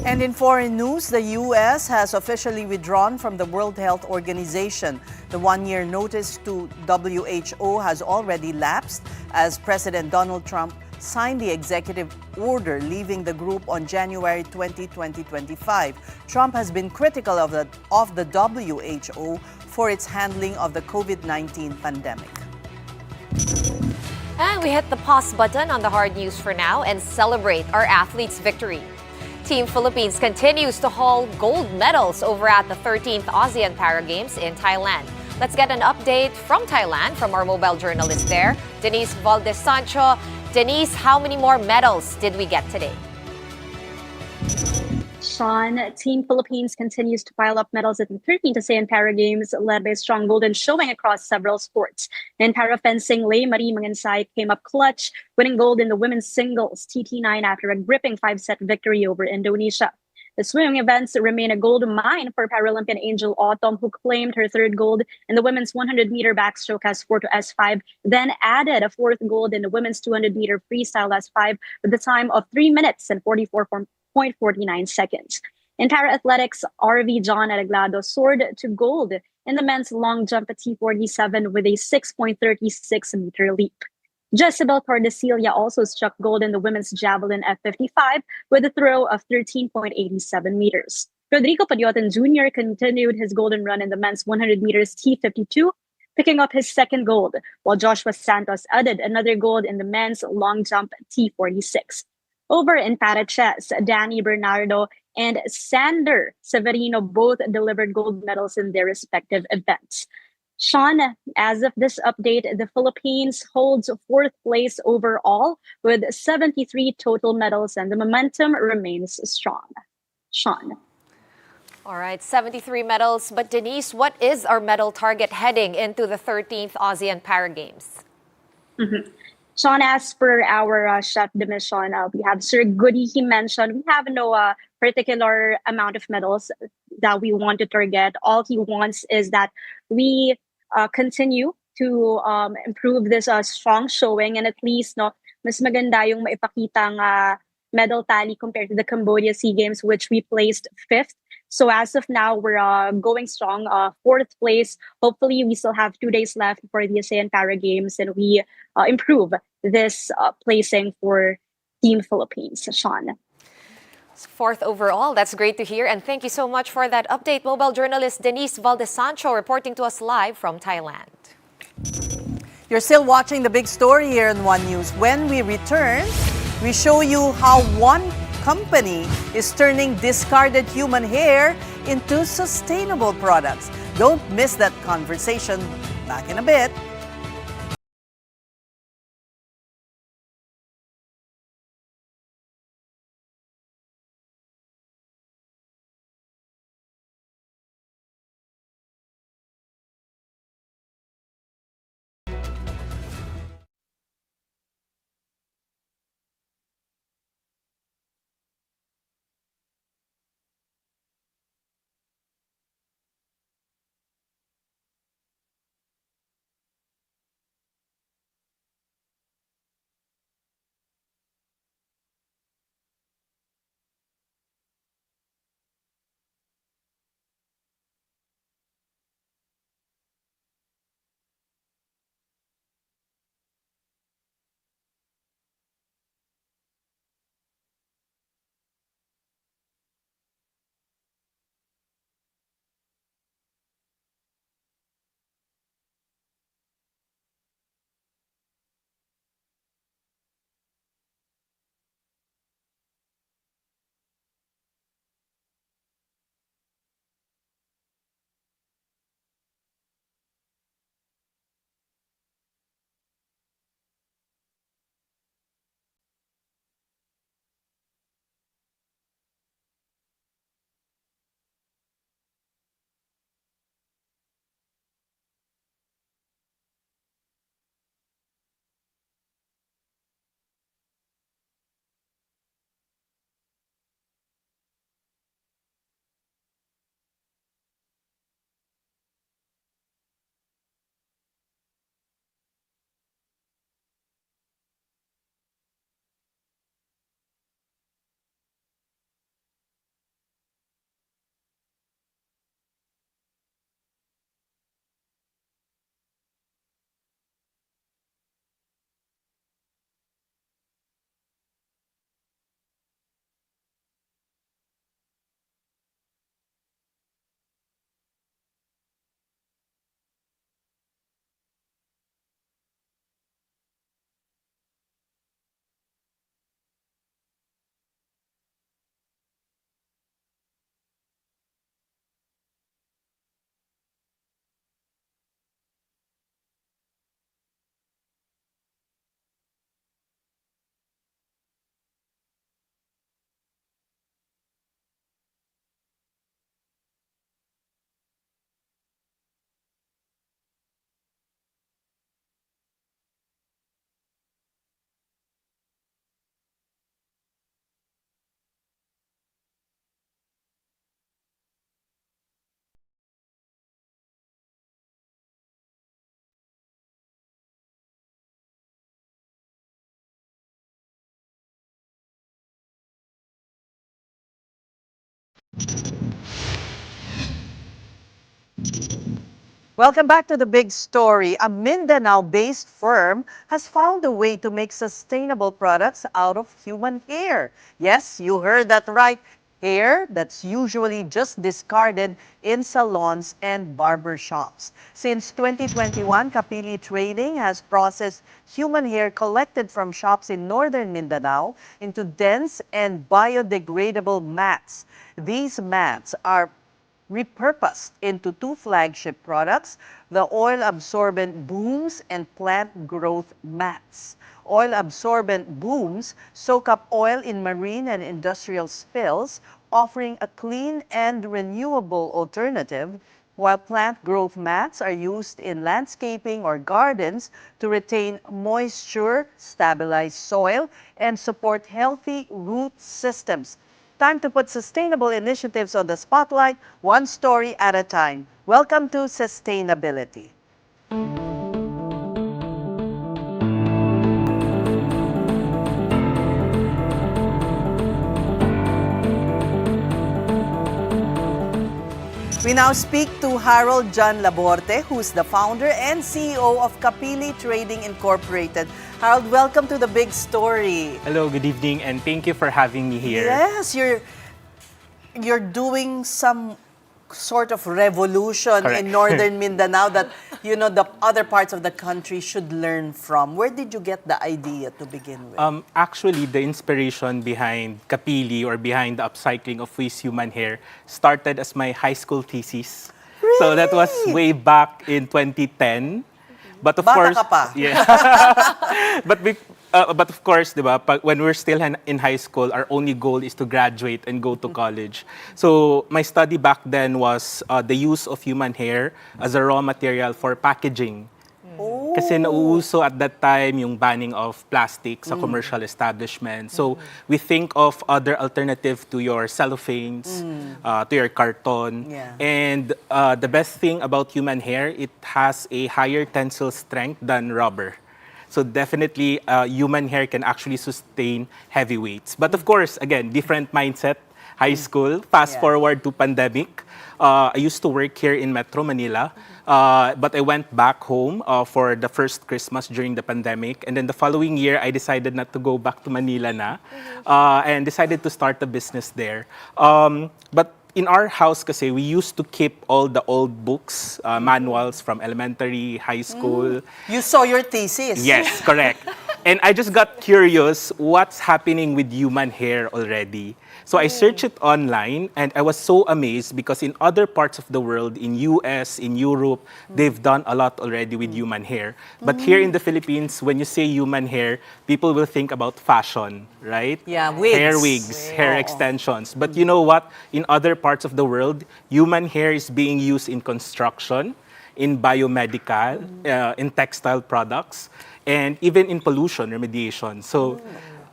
And in foreign news, the U.S. has officially withdrawn from the World Health Organization. The 1-year notice to WHO has already lapsed as President Donald Trump signed the executive order leaving the group on January 20, 2025. Trump has been critical of the WHO for its handling of the COVID-19 pandemic. And we hit the pause button on the hard news for now and celebrate our athletes' victory. Team Philippines continues to haul gold medals over at the 13th ASEAN Para Games in Thailand. Let's get an update from Thailand from our mobile journalist there, Denise Valdez Sancho. Denise, how many more medals did we get today? Sean, Team Philippines continues to pile up medals at the 13th ASEAN Para Games, led by a strong golden showing across several sports. In para fencing, Lei Marie Mangansay came up clutch, winning gold in the women's singles TT9 after a gripping 5-set victory over Indonesia. The swimming events remain a gold mine for Paralympian Angel Autumn, who claimed her third gold in the women's 100-meter backstroke S4 to S5, then added a fourth gold in the women's 200-meter freestyle S5 with a time of 3 minutes and 44.49 seconds. In para-athletics, RV John Arreglado soared to gold in the men's long jump at T47 with a 6.36-meter leap. Jezebel Tordesillas also struck gold in the women's javelin F55 with a throw of 13.87 meters. Rodrigo Padiotan Jr. continued his golden run in the men's 100 meters T52, picking up his second gold, while Joshua Santos added another gold in the men's long jump T46. Over in para chess, Danny Bernardo and Sander Severino both delivered gold medals in their respective events. Sean, as of this update, the Philippines holds fourth place overall with 73 total medals, and the momentum remains strong. Sean. All right, 73 medals. But Denise, what is our medal target heading into the 13th ASEAN Para Games? Sean, as per our chef de mission, we have Sir Goody. He mentioned we have no particular amount of medals that we want to target. All he wants is that we continue to improve this strong showing, and at least mas maganda yung maipakitang medal tally compared to the Cambodia SEA Games, which we placed 5th. So as of now, we're going strong, 4th place. Hopefully, we still have 2 days left for the ASEAN Para Games, and we improve this placing for Team Philippines. Sean. 4th overall. That's great to hear. And thank you so much for that update. Mobile journalist Denise Valdesancho reporting to us live from Thailand. You're still watching the big story here in One News. When we return, we show you how one company is turning discarded human hair into sustainable products. Don't miss that conversation. Back in a bit. Welcome back to the big story. A Mindanao-based firm has found a way to make sustainable products out of human hair. Yes, you heard that right. Hair that's usually just discarded in salons and barber shops. Since 2021, Kapili Trading has processed human hair collected from shops in northern Mindanao into dense and biodegradable mats. These mats are repurposed into two flagship products, the oil-absorbent booms and plant growth mats. Oil-absorbent booms soak up oil in marine and industrial spills, offering a clean and renewable alternative, while plant growth mats are used in landscaping or gardens to retain moisture, stabilize soil, and support healthy root systems. Time to put sustainable initiatives on the spotlight, one story at a time. Welcome to Sustainability. We now speak to Harold John Laborte, who's the founder and CEO of Kapili Trading Incorporated. Harold, welcome to the big story. Hello, good evening, and thank you for having me here. Yes, you're doing some sort of revolution Correct. in northern Mindanao that the other parts of the country should learn from. Where did you get the idea to begin with? Actually, the inspiration behind Kapili or behind the upcycling of waste human hair started as my high school thesis. Really? So that was way back in 2010. But of Bata course, ka pa. yeah. But of course, diba, when we're still in high school, our only goal is to graduate and go to college. So my study back then was the use of human hair as a raw material for packaging. Kasi nauuso at that time yung banning of plastic sa commercial establishment. So we think of other alternative to your cellophanes, to your carton. Yeah. And the best thing about human hair, it has a higher tensile strength than rubber. So definitely, human hair can actually sustain heavy weights. But of course, again, different mindset. High school, fast forward to pandemic. I used to work here in Metro Manila, but I went back home for the first Christmas during the pandemic. And then the following year, I decided not to go back to Manila na, and decided to start a business there. But in our house kasi, we used to keep all the old books, manuals from elementary, high school. You saw your thesis. Yes, correct. And I just got curious what's happening with human hair already. So I searched it online and I was so amazed because in other parts of the world, in US, in Europe, they've done a lot already with human hair. But here in the Philippines, when you say human hair, people will think about fashion, right? Yeah, wigs. Hair wigs, hair extensions. But you know what? In other parts of the world, human hair is being used in construction, in biomedical, in textile products, and even in pollution remediation. So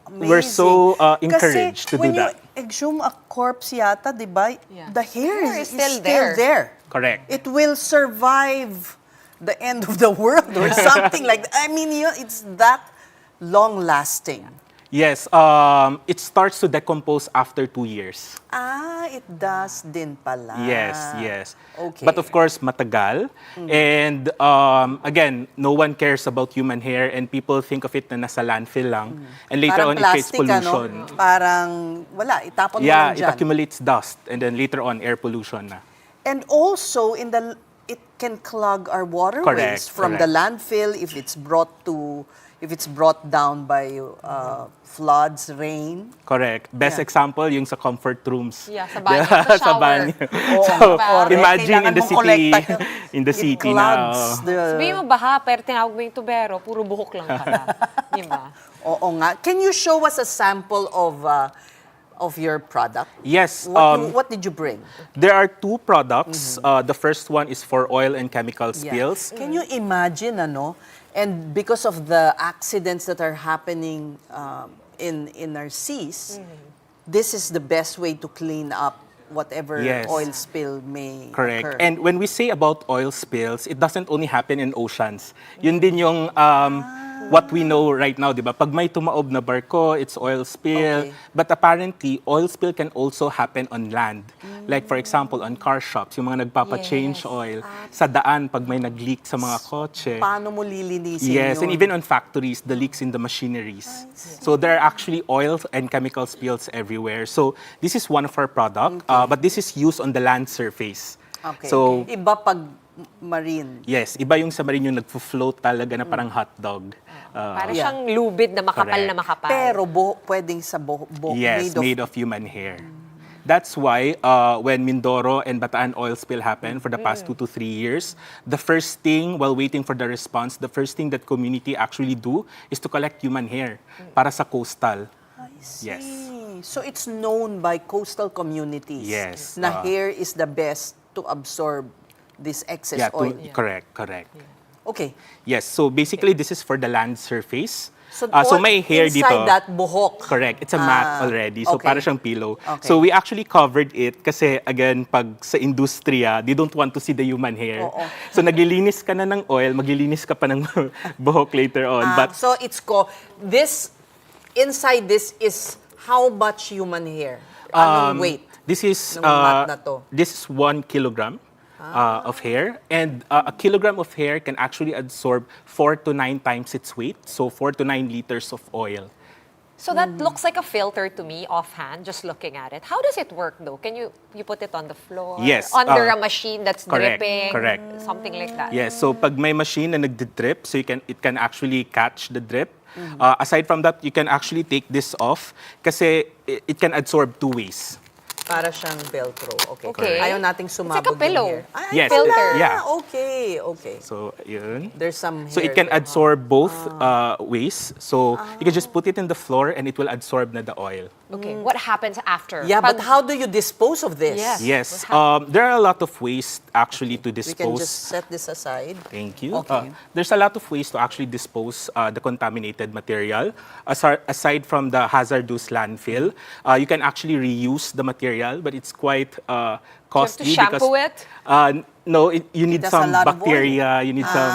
we're so encouraged to do that. When you exhume a corpse yata, di ba? The hair is still there. Correct. It will survive the end of the world or something like that. I mean, it's that long-lasting. Yes, it starts to decompose after 2 years. Ah, it does din pala. Yes. Okay. But of course, matagal. And again, no one cares about human hair and people think of it na nasa landfill lang. And later Parang on, it creates plastic, pollution. Parang wala, itapon mo Yeah, lang it dyan. accumulates dust and then later on, air pollution na. And also, it can clog our waterways Correct, from the landfill if it's brought down by floods, rain. Correct. Best example, yung sa comfort rooms. Yeah, sa banyo, sa Sa shower. banyo. Oo, So, correct. imagine in the Kailangan mong city, kolektahin. It clogs the... Sabihin mo baha, pero tinawag mo yung tubero, puro buhok lang pala. Di ba? Oo nga. Can you show us a sample of your product? Yes. What did you bring? There are 2 products. The first one is for oil and chemical spills. Can you imagine, and because of the accidents that are happening in our seas, this is the best way to clean up whatever oil spill may Correct. occur. And when we say about oil spills, it doesn't only happen in oceans. Yun din yung what we know right now, di ba? Pag may tumaob na barko, it's oil spill. Okay. But apparently, oil spill can also happen on land. Like for example, on car shops, yung mga nagpapa-change oil. Sa daan, pag may nag-leak sa mga kotse. Paano mo lilinisin Yes, yun? and even on factories, the leaks in the machineries. So there are actually oil and chemical spills everywhere. So this is one of our product, but this is used on the land surface. Okay. So Iba pag marine. yes, iba yung sa marine yung nagfo-float talaga na parang hotdog. Para siyang lubid na makapal Correct. na makapal. Pero pwedeng sa buhok Yes, made of human hair. That's why when Mindoro and Bataan oil spill happened for the past 2 to 3 years, the first thing, while waiting for the response, the first thing that community actually do is to collect human hair para sa coastal. I see. Yes. So it's known by coastal communities Yes, na hair is the best to absorb this excess oil. Correct. Okay. Yes, so basically this is for the land surface. So, So may hair inside dito. that buhok. Correct. It's a mat already. So okay. para siyang pillow. Okay. So we actually covered it kasi again, pag sa industriya, they don't want to see the human hair. Oo. So naglilinis ka na ng oil, maglilinis ka pa ng buhok later on. But So this, inside this is how much human hair? Anong weight? this is ng mat na to? this is 1 kilogram of hair, and a kilogram of hair can actually absorb 4 to 9 times its weight, so 4 to 9 liters of oil. So that looks like a filter to me offhand, just looking at it. How does it work though? Can you put it on the floor? Yes, Under a machine that's correct, dripping? correct. Something like that? Yes, so pag may machine na nagdi-drip, so it can actually catch the drip. Aside from that, you can actually take this off kasi it can absorb 2 ways. Para siyang Velcro. Okay. Okay. Ayaw nating sumabog It's like a pillow. yung hair. Yes, filter. yeah. Okay. So, yun. There's some So hair it can there. absorb both ways. So you can just put it in the floor and it will absorb na the oil. Okay. What happens after? Yeah, but how do you dispose of this? Yes. Yes, there are a lot of ways actually to We can dispose. just set this aside. Thank you. Okay. There's a lot of ways to actually dispose the contaminated material. Aside from the hazardous landfill, you can actually reuse the material, but it's quite costly. Do you have to shampoo because, it? No, you need It has some a lot of bacteria. You need some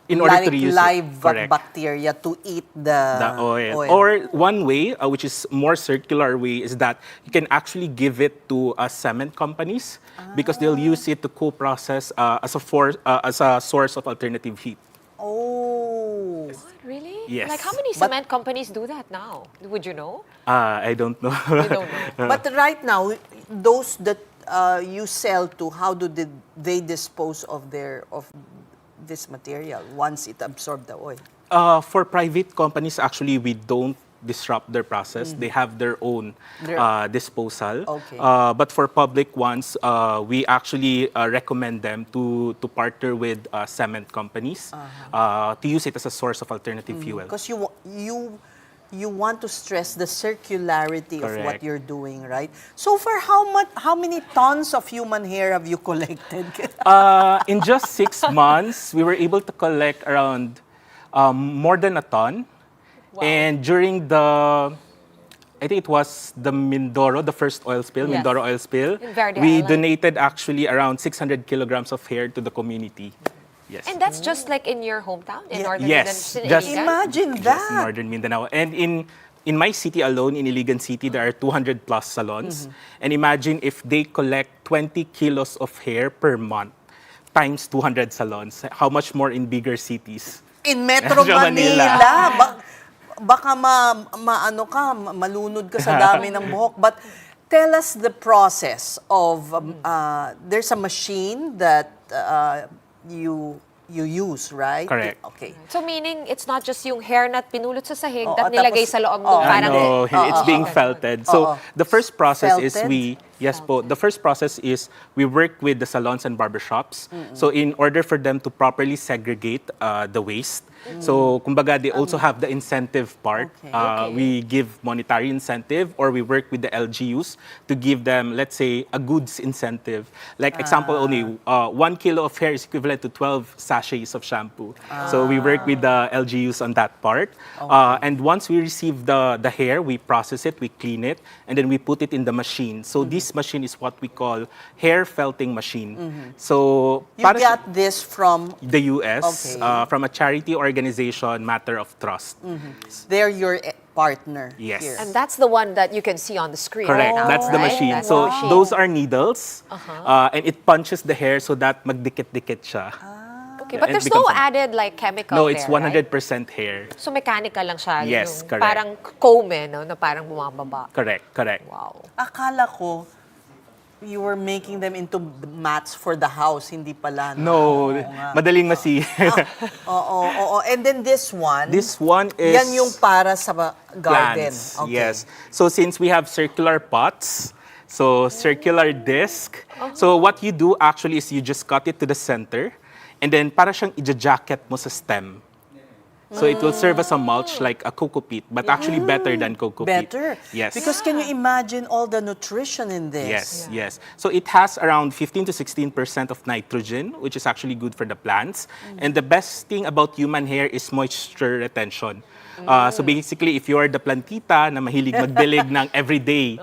in order to reuse live it. Correct. bacteria to eat the oil. Or one way, which is more circular way, is that you can actually give it to cement companies because they'll use it to co-process as a source of alternative heat. Oh. Really? Yes. Like how many cement companies do that now? Would you know? I don't know. You don't know. But right now, those that you sell to, how do they dispose of this material once it absorbs the oil? For private companies, actually, we don't disrupt their process. They have their own disposal. Okay. But for public ones, we actually recommend them to partner with cement companies to use it as a source of alternative fuel. Because you want to stress the circularity of what Correct. you're doing, right? So far, how many tons of human hair have you collected? In just 6 months, we were able to collect around more than a ton. Wow. And during I think it was the Mindoro, the first oil spill, Yes. Mindoro oil spill, In Verde we Island. donated actually around 600 kilograms of hair to the community. Yes. And that's just like in your hometown, in Northern Yes, Mindanao? just- Imagine Just that. Northern Mindanao. And in my city alone, in Iligan City, there are 200 plus salons. And imagine if they collect 20 kilos of hair per month times 200 salons. How much more in bigger cities? In Metro Metro Manila. Manila. Baka malunod ka sa dami ng buhok. But tell us the process of, there's a machine that you use, right? Correct. Okay. So meaning, it's not just yung hair na pinulot sa sahig Oo, that nilagay tapos- sa loob oo. ng parang... No, it's being felted. So the first process is Felted? yes po, the first process is we work with the salons and barbershops. So in order for them to properly segregate the waste, so kumbaga they also have the incentive part. Okay. We give monetary incentive or we work with the LGUs to give them, let's say, a goods incentive. Like example only, 1 kilo of hair is equivalent to 12 sachets of shampoo. So we work with the LGUs on that part. And once we receive the hair, we process it, we clean it, and then we put it in the machine. So this machine is what we call hair felting machine. So You para got this from... the US, Okay. from a charity organization organization, matter of trust. They're your partner Yes. here. And that's the one that you can see on the screen. Correct. now, That's the right? machine. That's So the machine. those are needles, and it punches the hair so that magdikit-dikit siya. Okay, but It there's no becomes added like chemical No, it's there, right? 100% hair. So mechanical lang siya. Yes, yung correct. Parang comb no? Na parang bumababa. Correct. Wow. Akala ko, you were making them into mats for the house, hindi pala. No, Oo nga. madaling masihir. Oo. And then this one, This one is yan yung para sa garden. plants. Okay. Yes. So since we have circular pots, so circular disc, so what you do actually is you just cut it to the center, and then para siyang ija-jacket mo sa stem. So it will serve as a mulch like a coco peat, but actually better than coco peat. Better. Yes. Because can you imagine all the nutrition in this? Yes. So it has around 15 to 16% of nitrogen, which is actually good for the plants. And the best thing about human hair is moisture retention. So basically, if you're the plantita na mahilig magdilig ng everyday,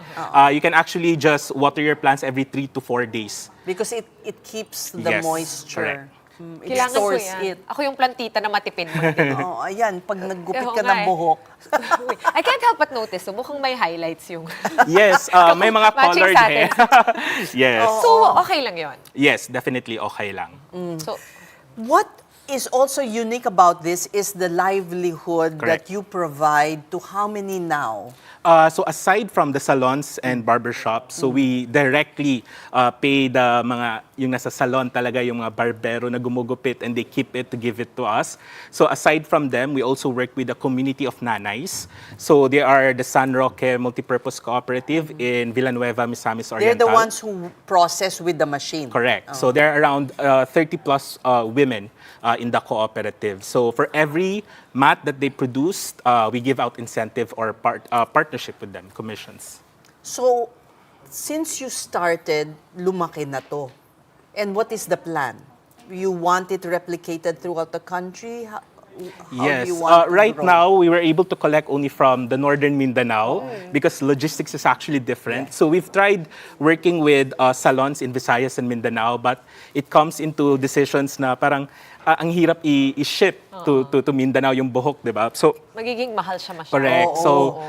you can actually just water your plants every 3 to 4 days. Because it keeps the Yes, moisture. correct. It Kailangan ko stores yan. it. Ako yung plantita na matipid. Oo, ayan, pag naggupit Oo ka nga ng eh. buhok. Wait, I can't help but notice, mukhang may highlights yung... Yes, may mga Matching colored sa hair. Yes. So, okay lang yon. Yes, definitely okay lang. So, What is also unique about this is the livelihood Correct. that you provide to how many now? So aside from the salons and barbershops, so we directly pay the mga yung nasa salon talaga, yung mga barbero na gumugupit, and they keep it to give it to us. So aside from them, we also work with a community of nanays. So they are the San Roque Multipurpose Cooperative in Villanueva, Misamis They're Oriental. the ones who process with the machine. Correct. So there are around 30 plus women in the cooperative. So for every mat that they produce, we give out incentive or partnership with them, commissions. So, since you started, lumaki na to. And what is the plan? You want it replicated throughout the country? How Yes. do you want to Right grow? now, we were able to collect only from the northern Mindanao because logistics is actually different. So we've tried working with salons in Visayas and Mindanao, but it comes into decisions na parang ang hirap i-ship to Mindanao yung buhok, di ba? So magiging mahal siya masyado. correct. So,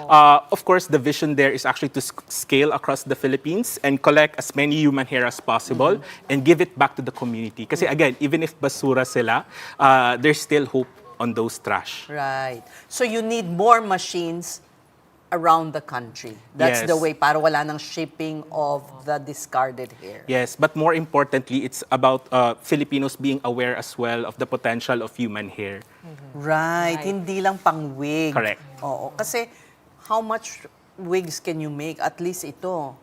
of course, the vision there is actually to scale across the Philippines and collect as many human hair as possible and give it back to the community. Kasi again, even if basura sila, there's still hope on those trash. Right. So you need more machines around the country. That's Yes. the way, para wala nang shipping of the discarded hair. Yes, but more importantly, it's about Filipinos being aware as well of the potential of human hair. Right. Hindi lang pang wig. Correct. Oo. Kasi how much wigs can you make? At least ito.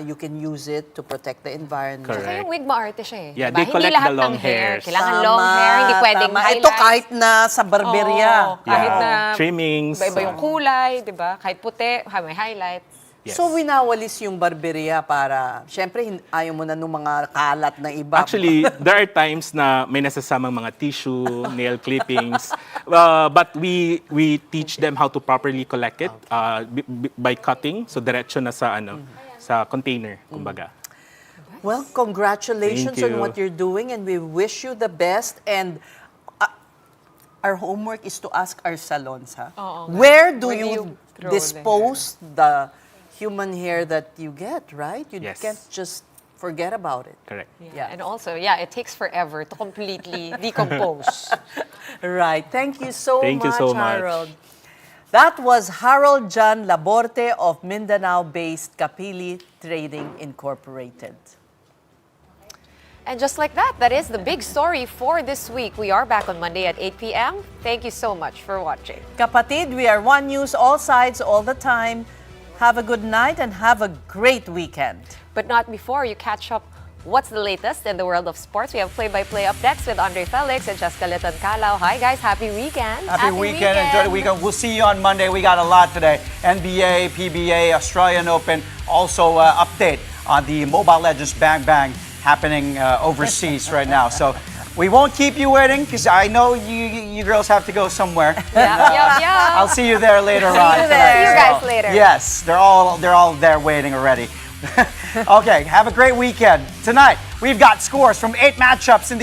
You can use it to protect the environment. Correct. Kaya yung wig maarte siya eh. Yeah, diba? they Hindi collect lahat the long ng hair. hairs. Kailangan long hair, hindi pwedeng tama. highlights. Ito kahit na sa barberya. Oo, kahit na Trimmings. iba-iba yung kulay, di ba? Kahit puti, may highlights. Yes. So winawalis yung barberya para, syempre ayaw mo na nung mga kalat na iba. Actually, there are times na may nasasamang mga tissue, nail clippings, but we teach them how to properly collect it by cutting, so diretso na sa sa container, kumbaga. Well, congratulations Thank on you. what you're doing, and we wish you the best. And our homework is to ask our salons, ha? Where do you grow the dispose the human hair that you get, right? You Yes. can't just forget about it. Correct. Yeah. And also, it takes forever to completely decompose. Right. Thank you so Thank you much, so much. Harold. That was Harold John Laborte of Mindanao-based Kapili Trading Incorporated. And just like that, that is the big story for this week. We are back on Monday at 8 p.m. Thank you so much for watching. Kapatid, we are One News, all sides, all the time. Have a good night and have a great weekend. But not before you catch up what's the latest in the world of sports. We have play-by-play up next with Andre Felix and Jessica Liton Calao. Hi guys, happy weekend. Happy weekend. Enjoy the weekend. We'll see you on Monday. We got a lot today. NBA, PBA, Australian Open. Also, update on the Mobile Legends Bang Bang happening overseas right now. So we won't keep you waiting because I know you girls have to go somewhere. Yeah. I'll see you there later on. See you guys later. Yes, they're all there waiting already. Okay, have a great weekend. Tonight, we've got scores from 8 matchups in the